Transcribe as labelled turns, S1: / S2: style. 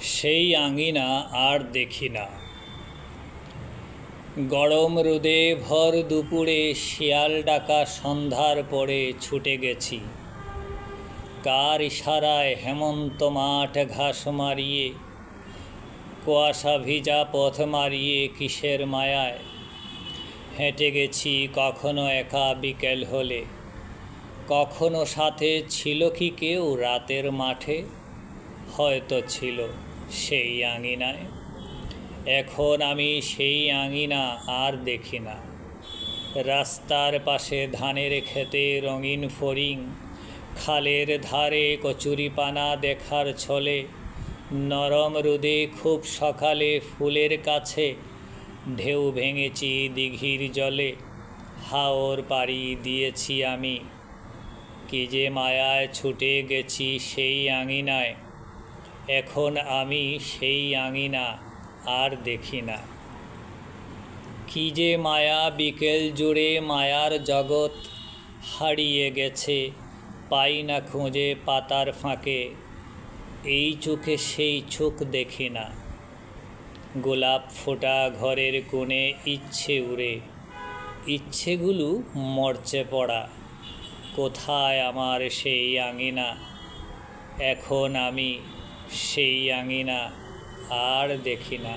S1: সেই আঙিনা আর দেখি না। গরম রোদে ভর দুপুরে শিয়াল ডাকা সন্ধ্যার পরে ছুটে গেছি। কার ইশারায় হেমন্ত মাঠ ঘাস মারিয়ে, কুয়াশা ভিজা পথ মারিয়ে কিসের মায়ায় হেঁটে গেছি। কখনো একা বিকেল হলে, কখনো সাথে ছিল কি কেউ রাতের মাঠে, হয়তো ছিল সেই আঙিনায়। এখন আমি সেই আঙিনা আর দেখি না। রাস্তার পাশে ধানের খেতে রঙিন ফড়িং, খালের ধারে কচুরিপানা দেখার ছলে, নরম রোদে খুব সকালে ফুলের কাছে ঢেউ ভেঙেছি দিঘির জলে। হাওর পাড়ি দিয়েছি আমি, কি যে মায়ায় ছুটে গেছি সেই আঙিনায়। এখন আমি সেই আঙিনা আর দেখি না। কি যে মায়া বিকেল জুড়ে মায়ার জগৎ হারিয়ে গেছে, পাই না খুঁজে পাতার ফাঁকে। এই চোখে সেই চোখ দেখি না। গোলাপ ফোটা ঘরের কোণে ইচ্ছে উড়ে, ইচ্ছেগুলো মরচে পড়া। কোথায় আমার সেই আঙিনা? এখন আমি সেই আঙিনা আর দেখি না।